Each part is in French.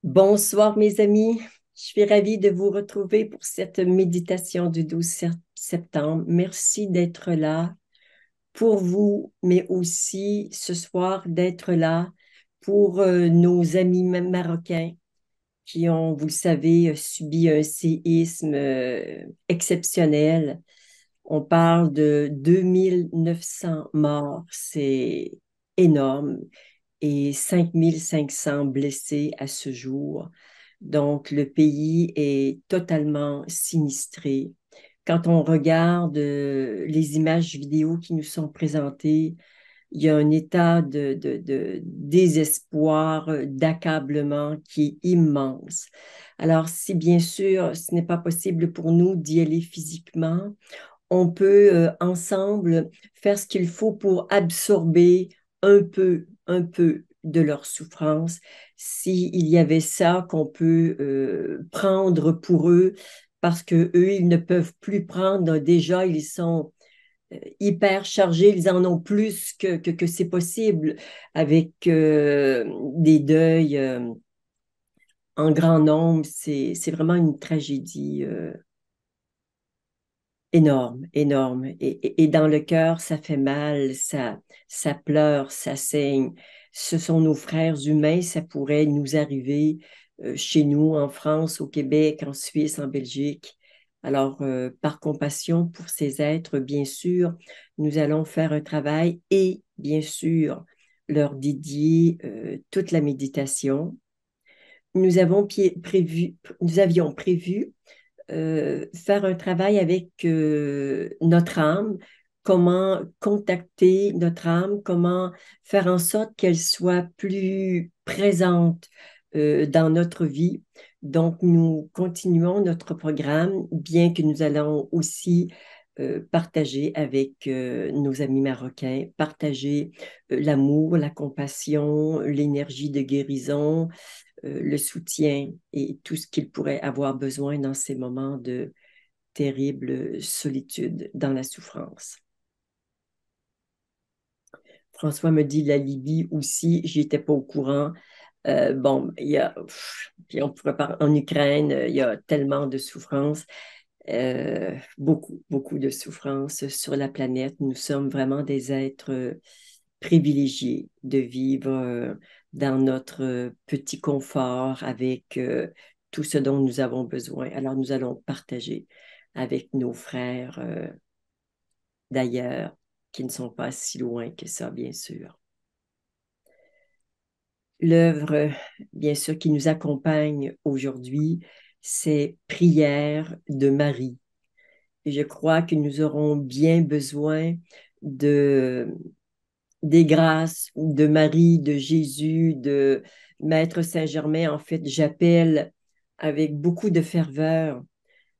Bonsoir mes amis, je suis ravie de vous retrouver pour cette méditation du 12 septembre. Merci d'être là pour vous, mais aussi ce soir d'être là pour nos amis marocains qui ont, vous le savez, subi un séisme exceptionnel. On parle de 2900 morts, c'est énorme, et 5500 blessés à ce jour. Donc, le pays est totalement sinistré. Quand on regarde les images vidéo qui nous sont présentées, il y a un état de désespoir, d'accablement qui est immense. Alors, si bien sûr ce n'est pas possible pour nous d'y aller physiquement, on peut ensemble faire ce qu'il faut pour absorber un peu de leur souffrance. S'il y avait ça qu'on peut prendre pour eux, parce que eux, ils ne peuvent plus prendre. Déjà, ils sont hyper chargés, ils en ont plus que c'est possible avec des deuils en grand nombre. C'est vraiment une tragédie. Énorme, énorme. Et dans le cœur, ça fait mal, ça pleure, ça saigne. Ce sont nos frères humains, ça pourrait nous arriver chez nous, en France, au Québec, en Suisse, en Belgique. Alors, par compassion pour ces êtres, bien sûr, nous allons faire un travail et, bien sûr, leur dédier toute la méditation. Nous avions prévu faire un travail avec notre âme, comment contacter notre âme, comment faire en sorte qu'elle soit plus présente dans notre vie. Donc, nous continuons notre programme, bien que nous allons aussi partager avec nos amis marocains, partager l'amour, la compassion, l'énergie de guérison, le soutien et tout ce qu'il pourrait avoir besoin dans ces moments de terrible solitude, dans la souffrance. François me dit la Libye aussi, j'y étais pas au courant. Bon, il y a, puis on pourrait parler en Ukraine, il y a tellement de souffrance, beaucoup de souffrance sur la planète. Nous sommes vraiment des êtres privilégiés de vivre dans notre petit confort avec tout ce dont nous avons besoin. Alors nous allons partager avec nos frères d'ailleurs, qui ne sont pas si loin que ça, bien sûr. L'œuvre, bien sûr, qui nous accompagne aujourd'hui, c'est Prière de Marie. Et je crois que nous aurons bien besoin de, des grâces de Marie, de Jésus, de Maître Saint-Germain. En fait, j'appelle avec beaucoup de ferveur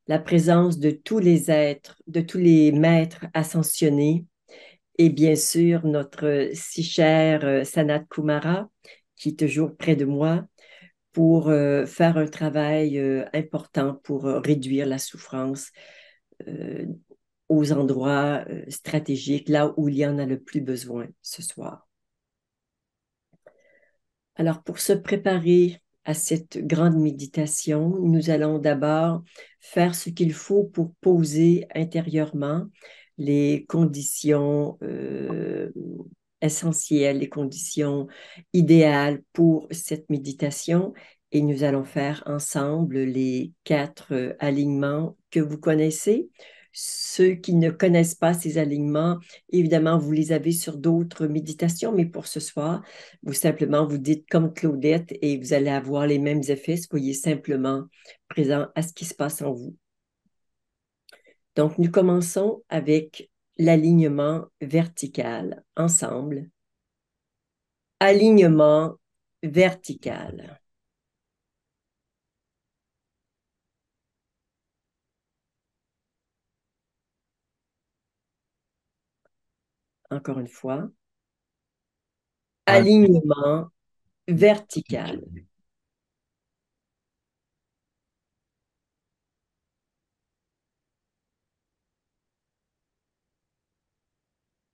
la présence de tous les êtres, de tous les maîtres ascensionnés et bien sûr notre si cher Sanat Kumara, qui est toujours près de moi pour faire un travail important pour réduire la souffrance euh, aux endroits stratégiques, là où il y en a le plus besoin ce soir. Alors, pour se préparer à cette grande méditation, nous allons d'abord faire ce qu'il faut pour poser intérieurement les conditions essentielles, les conditions idéales pour cette méditation. Et nous allons faire ensemble les 4 alignements que vous connaissez. Ceux qui ne connaissent pas ces alignements, évidemment, vous les avez sur d'autres méditations, mais pour ce soir, vous simplement vous dites comme Claudette et vous allez avoir les mêmes effets. Soyez simplement présent à ce qui se passe en vous. Donc, nous commençons avec l'alignement vertical ensemble. Alignement vertical. Encore une fois. Alignement vertical.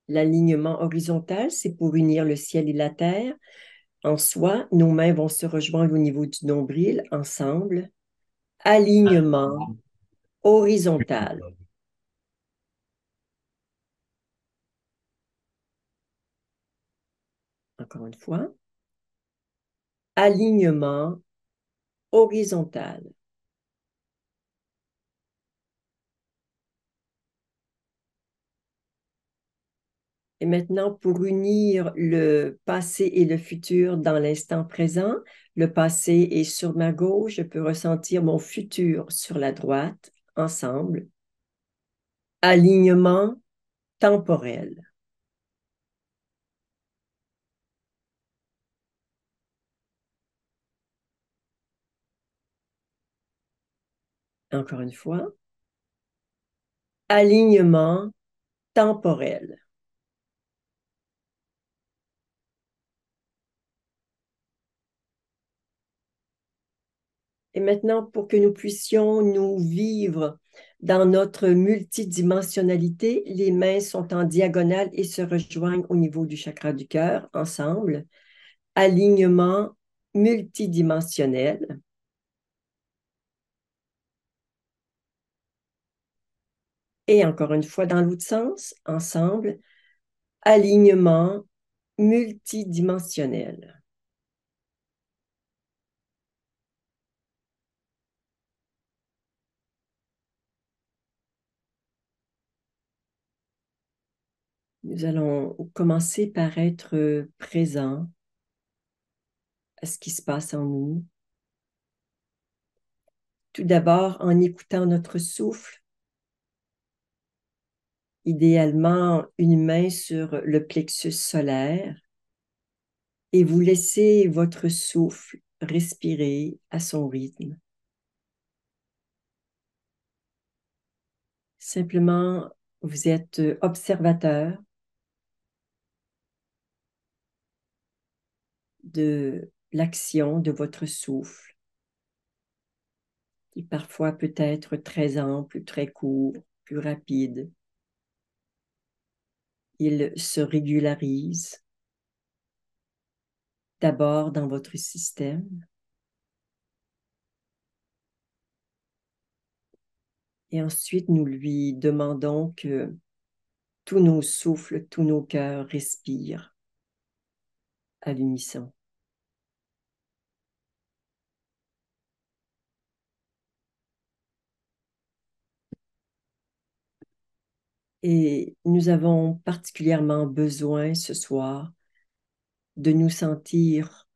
L'alignement horizontal, c'est pour unir le ciel et la terre. en soi. Nos mains vont se rejoindre au niveau du nombril, ensemble. Alignement horizontal. Encore une fois. Alignement horizontal. Et maintenant, pour unir le passé et le futur dans l'instant présent, le passé est sur ma gauche, je peux ressentir mon futur sur la droite, ensemble. Alignement temporel. Encore une fois. Alignement temporel. Et maintenant, pour que nous puissions nous vivre dans notre multidimensionnalité, les mains sont en diagonale et se rejoignent au niveau du chakra du cœur, ensemble. Alignement multidimensionnel. Et encore une fois, dans l'autre sens, ensemble. Alignement multidimensionnel. Nous allons commencer par être présents à ce qui se passe en nous. Tout d'abord, en écoutant notre souffle, idéalement une main sur le plexus solaire, et vous laissez votre souffle respirer à son rythme. Simplement, vous êtes observateur de l'action de votre souffle, qui parfois peut être très ample, très court, plus rapide. Il se régularise d'abord dans votre système et ensuite nous lui demandons que tous nos souffles, tous nos cœurs respirent à l'unisson. Et nous avons particulièrement besoin ce soir de nous sentir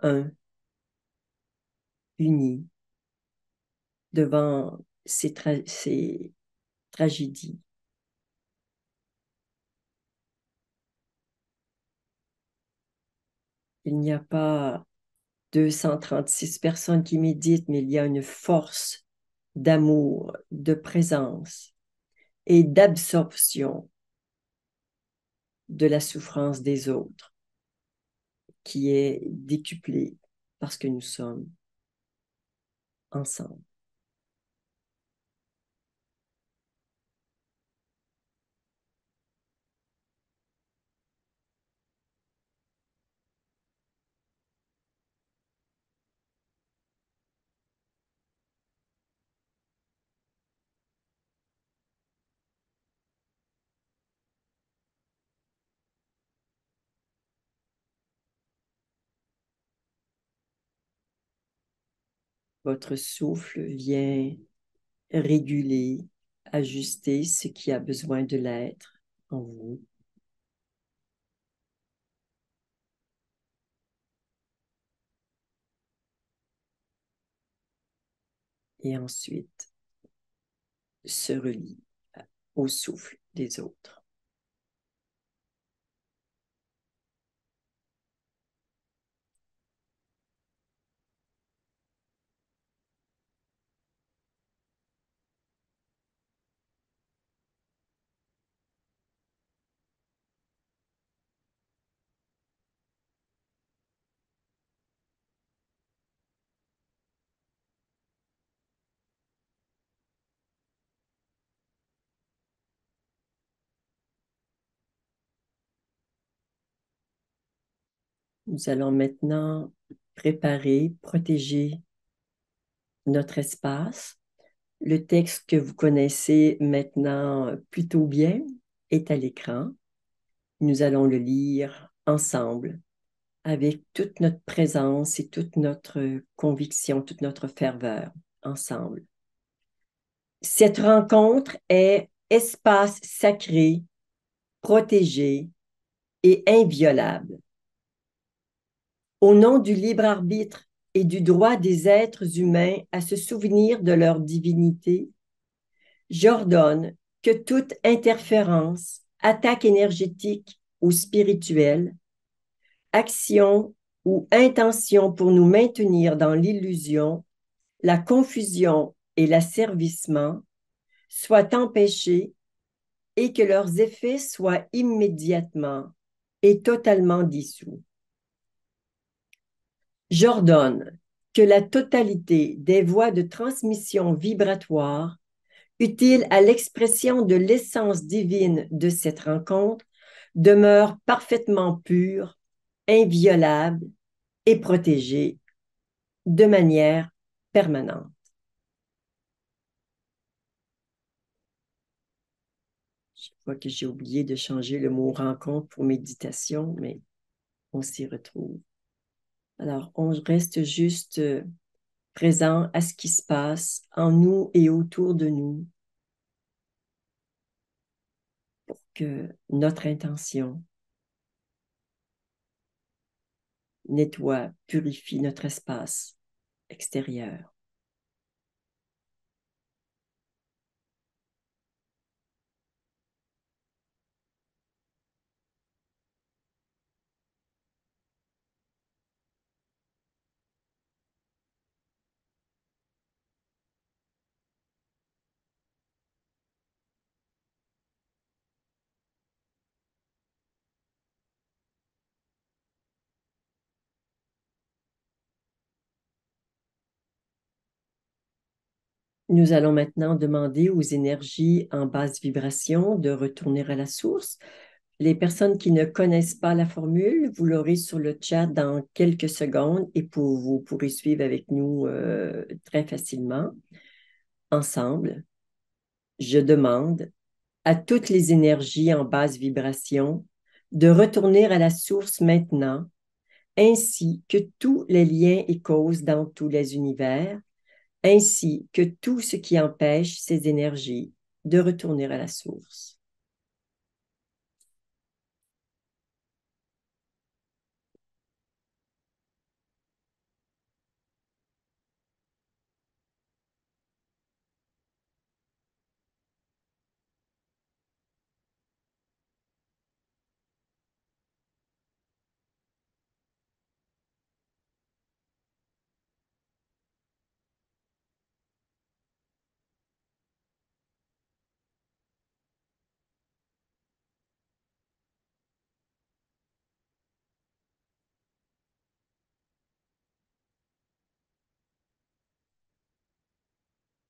unis devant ces tragédies. Il n'y a pas 236 personnes qui méditent, mais il y a une force d'amour, de présence et d'absorption de la souffrance des autres qui est décuplée parce que nous sommes ensemble. Votre souffle vient réguler, ajuster ce qui a besoin de l'être en vous. Et ensuite se relie au souffle des autres. Nous allons maintenant préparer, protéger notre espace. Le texte que vous connaissez maintenant plutôt bien est à l'écran. Nous allons le lire ensemble avec toute notre présence et toute notre conviction, toute notre ferveur ensemble. Cette rencontre est espace sacré, protégé et inviolable. Au nom du libre arbitre et du droit des êtres humains à se souvenir de leur divinité, j'ordonne que toute interférence, attaque énergétique ou spirituelle, action ou intention pour nous maintenir dans l'illusion, la confusion et l'asservissement soient empêchés et que leurs effets soient immédiatement et totalement dissous. J'ordonne que la totalité des voies de transmission vibratoire utiles à l'expression de l'essence divine de cette rencontre demeure parfaitement pure, inviolable et protégée de manière permanente. Je vois que j'ai oublié de changer le mot rencontre pour méditation, mais on s'y retrouve. Alors, on reste juste présent à ce qui se passe en nous et autour de nous pour que notre intention nettoie, purifie notre espace extérieur. Nous allons maintenant demander aux énergies en basse vibration de retourner à la source. Les personnes qui ne connaissent pas la formule, vous l'aurez sur le chat dans quelques secondes et vous pourrez suivre avec nous très facilement. Ensemble, je demande à toutes les énergies en basse vibration de retourner à la source maintenant, ainsi que tous les liens et causes dans tous les univers, ainsi que tout ce qui empêche ces énergies de retourner à la source.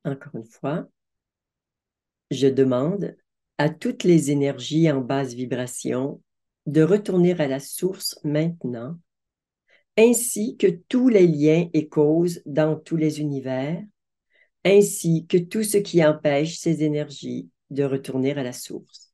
Encore une fois, je demande à toutes les énergies en basse vibration de retourner à la source maintenant, ainsi que tous les liens et causes dans tous les univers, ainsi que tout ce qui empêche ces énergies de retourner à la source.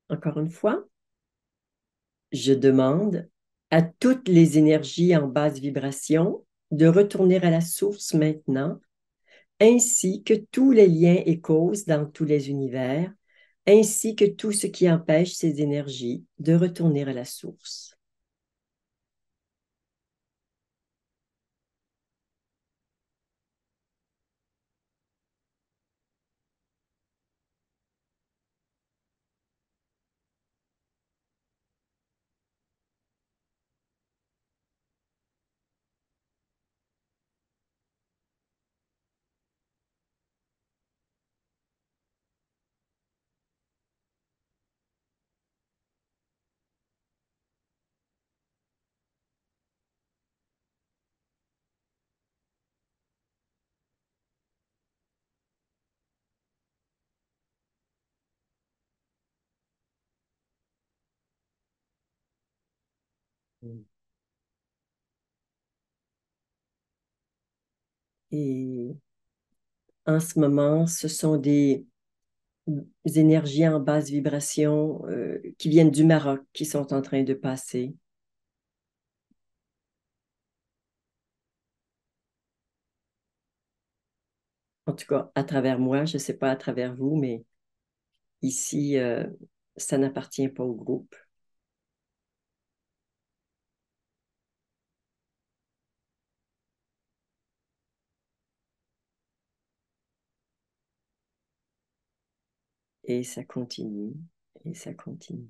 Encore une fois, je demande à toutes les énergies en basse vibration de retourner à la source maintenant, ainsi que tous les liens et causes dans tous les univers, ainsi que tout ce qui empêche ces énergies de retourner à la source. Et en ce moment, ce sont des énergies en basse vibration qui viennent du Maroc qui sont en train de passer. En tout cas, à travers moi, je ne sais pas à travers vous, mais ici, ça n'appartient pas au groupe. Et ça continue, et ça continue.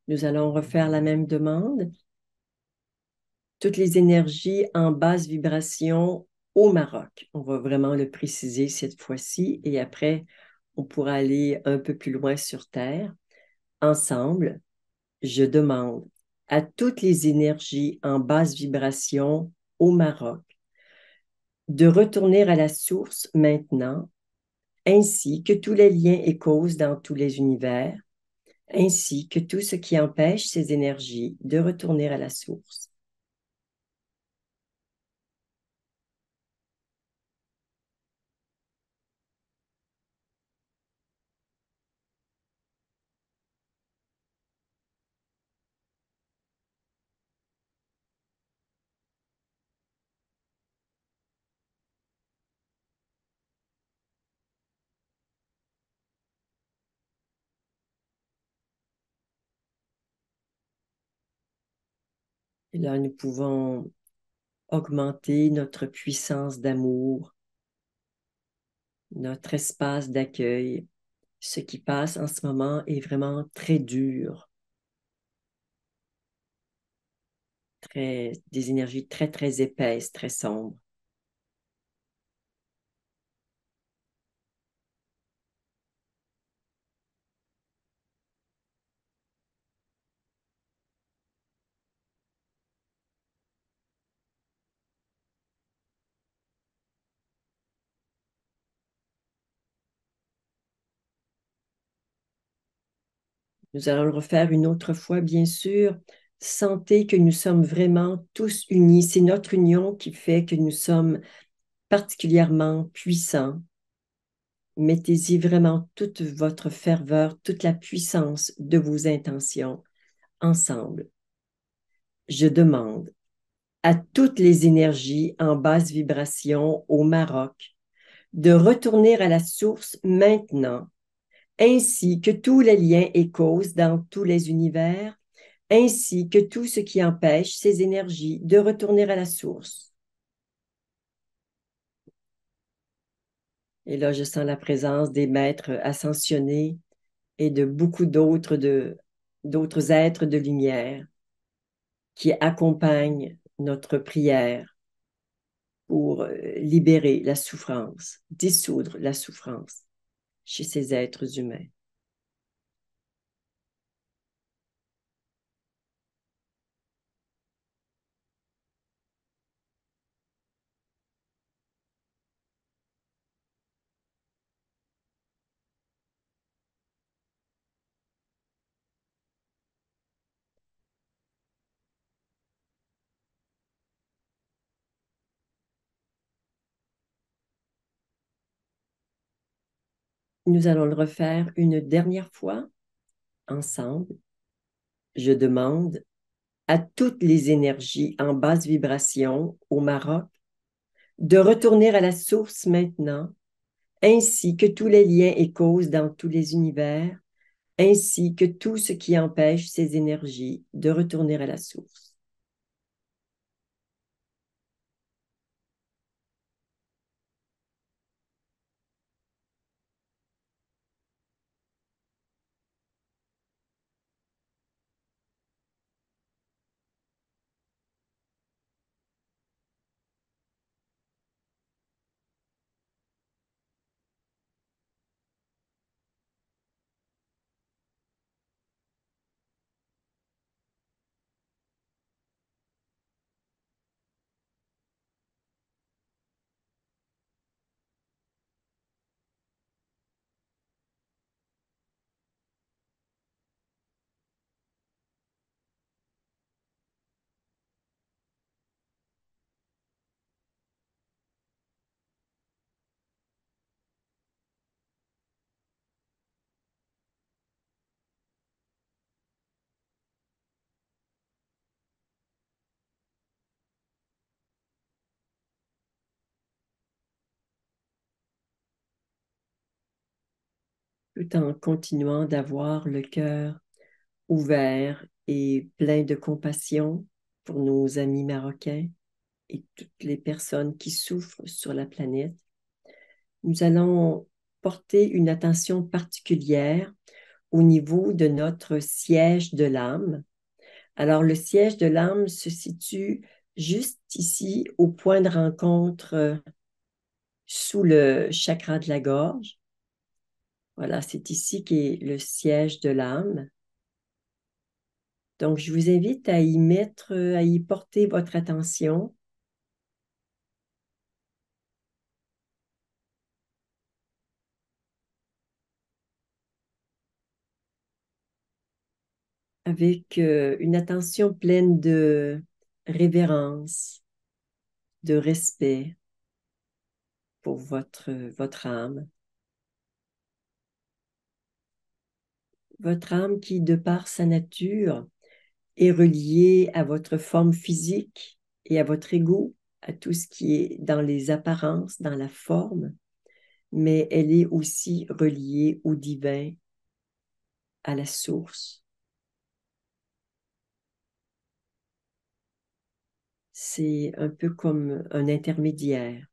Nous allons refaire la même demande. Toutes les énergies en basse vibration au Maroc. On va vraiment le préciser cette fois-ci et après, on pourra aller un peu plus loin sur Terre. Ensemble, je demande à toutes les énergies en basse vibration au Maroc de retourner à la source maintenant, ainsi que tous les liens et causes dans tous les univers, ainsi que tout ce qui empêche ces énergies de retourner à la source. Et là, nous pouvons augmenter notre puissance d'amour, notre espace d'accueil. Ce qui passe en ce moment est vraiment très dur, des énergies très, très épaisses, très sombres. Nous allons le refaire une autre fois, bien sûr. Sentez que nous sommes vraiment tous unis. C'est notre union qui fait que nous sommes particulièrement puissants. Mettez-y vraiment toute votre ferveur, toute la puissance de vos intentions ensemble. Je demande à toutes les énergies en basse vibration au Maroc de retourner à la source maintenant, ainsi que tous les liens et causes dans tous les univers, ainsi que tout ce qui empêche ces énergies de retourner à la source. Et là, je sens la présence des maîtres ascensionnés et de beaucoup d'autres êtres de lumière qui accompagnent notre prière pour libérer la souffrance, dissoudre la souffrance chez ces êtres humains. Nous allons le refaire une dernière fois ensemble. Je demande à toutes les énergies en basse vibration au Maroc de retourner à la source maintenant, ainsi que tous les liens et causes dans tous les univers, ainsi que tout ce qui empêche ces énergies de retourner à la source. tout en continuant d'avoir le cœur ouvert et plein de compassion pour nos amis marocains et toutes les personnes qui souffrent sur la planète. Nous allons porter une attention particulière au niveau de notre siège de l'âme. Alors, le siège de l'âme se situe juste ici, au point de rencontre sous le chakra de la gorge. Voilà, c'est ici qu'est le siège de l'âme. Donc, je vous invite à y mettre, à y porter votre attention. Avec une attention pleine de révérence, de respect pour votre âme. Votre âme qui, de par sa nature, est reliée à votre forme physique et à votre ego, à tout ce qui est dans les apparences, dans la forme, mais elle est aussi reliée au divin, à la source. C'est un peu comme un intermédiaire.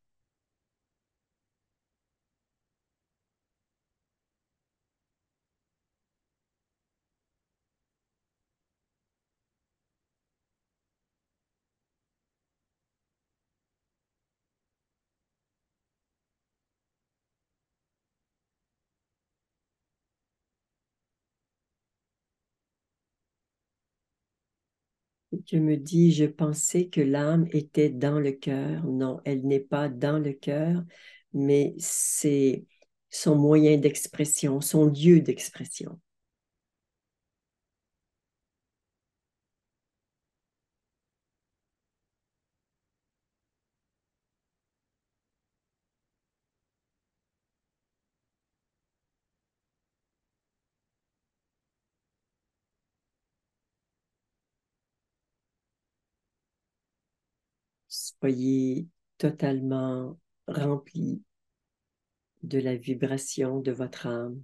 Je me dis, je pensais que l'âme était dans le cœur. Non, elle n'est pas dans le cœur, mais c'est son moyen d'expression, son lieu d'expression. Soyez totalement rempli de la vibration de votre âme.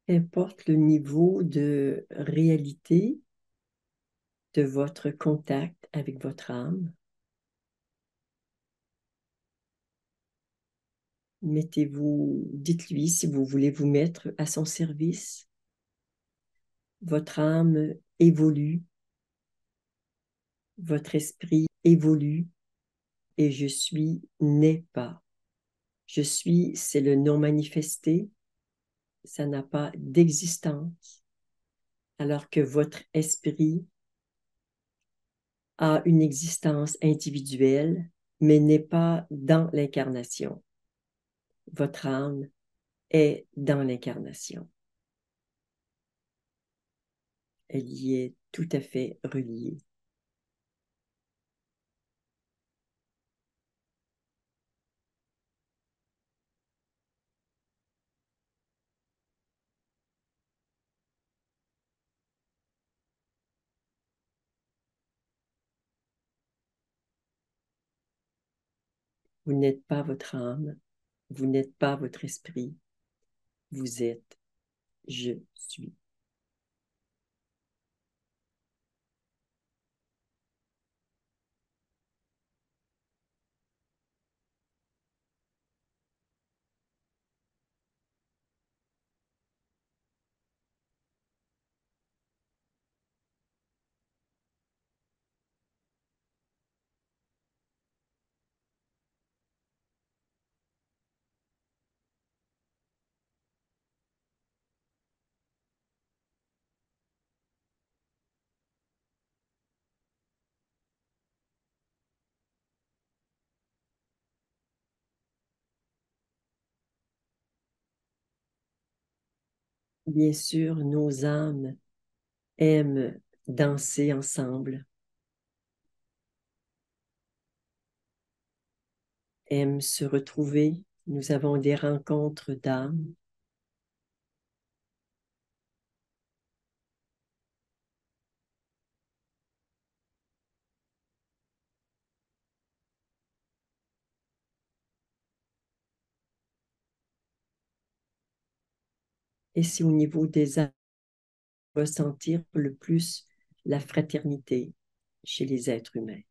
Importe le niveau de réalité de votre contact avec votre âme, mettez-vous, dites-lui si vous voulez vous mettre à son service. Votre âme évolue, votre esprit évolue et je suis n'est pas. Je suis, c'est le non manifesté, ça n'a pas d'existence, alors que votre esprit a une existence individuelle, mais n'est pas dans l'incarnation. Votre âme est dans l'incarnation. Elle y est tout à fait reliée. Vous n'êtes pas votre âme, vous n'êtes pas votre esprit, vous êtes je suis. « Bien sûr, nos âmes aiment danser ensemble, aiment se retrouver. Nous avons des rencontres d'âmes. Et c'est au niveau des âmes ressentir le plus la fraternité chez les êtres humains.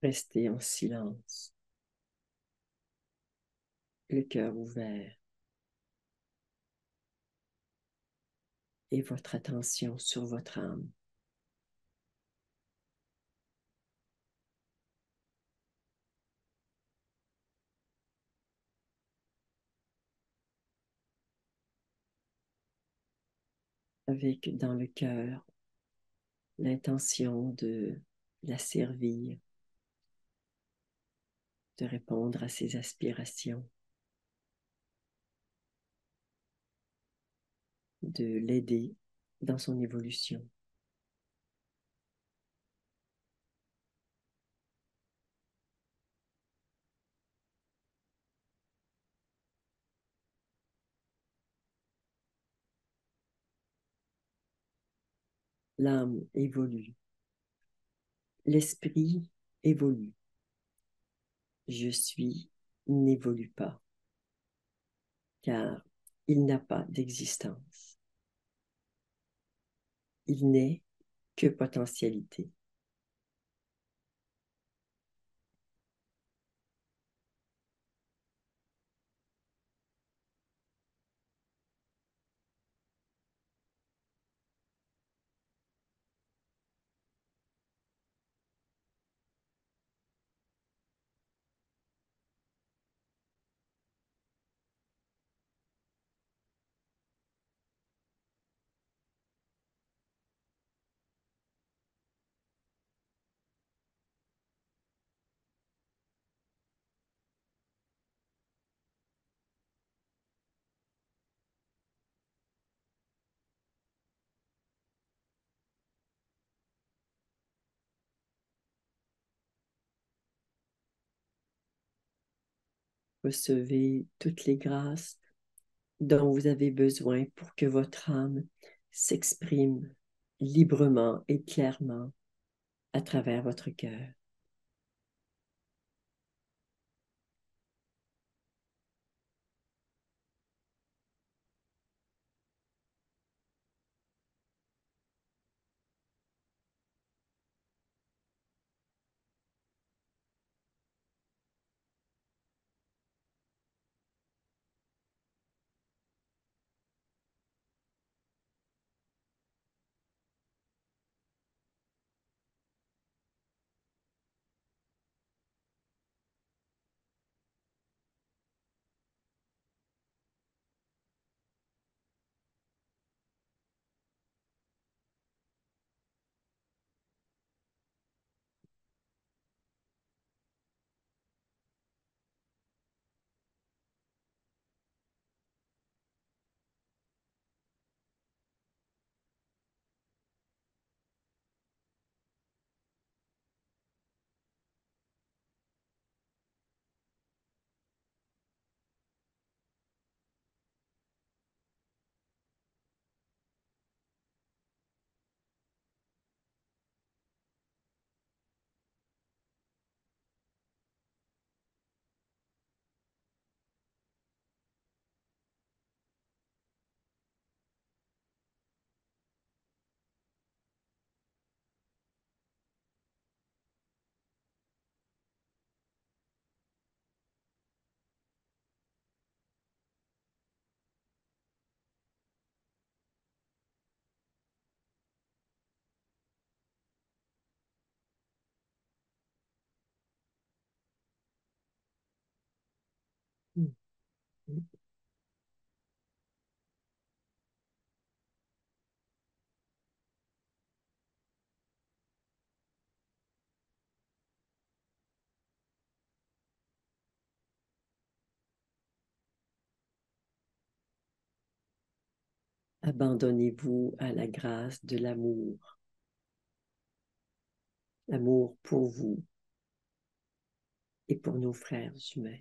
Restez en silence, le cœur ouvert et votre attention sur votre âme. Avec dans le cœur l'intention de la servir, de répondre à ses aspirations, de l'aider dans son évolution. L'âme évolue, l'esprit évolue. Je suis n'évolue pas, car il n'a pas d'existence. Il n'est que potentialité. Recevez toutes les grâces dont vous avez besoin pour que votre âme s'exprime librement et clairement à travers votre cœur. Abandonnez-vous à la grâce de l'amour pour vous et pour nos frères humains.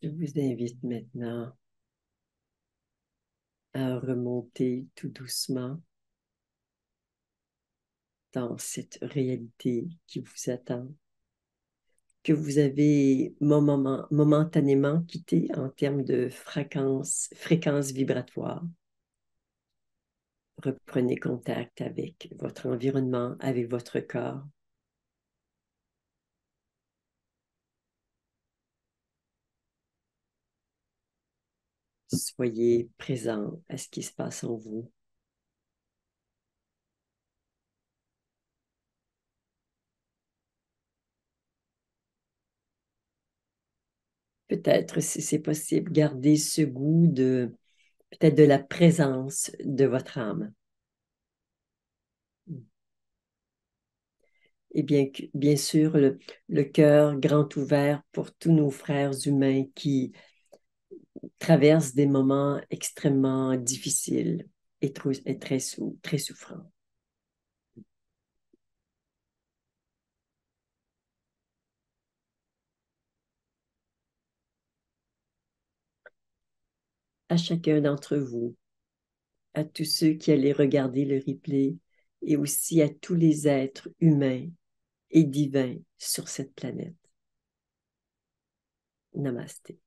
Je vous invite maintenant à remonter tout doucement dans cette réalité qui vous attend, que vous avez momentanément quitté en termes de fréquence vibratoire. Reprenez contact avec votre environnement, avec votre corps. Soyez présent à ce qui se passe en vous. Peut-être, si c'est possible, gardez ce goût de peut-être de la présence de votre âme. Et bien sûr, le cœur grand ouvert pour tous nos frères humains qui traversent des moments extrêmement difficiles et très souffrants. À chacun d'entre vous, à tous ceux qui allaient regarder le replay et aussi à tous les êtres humains et divins sur cette planète. Namasté.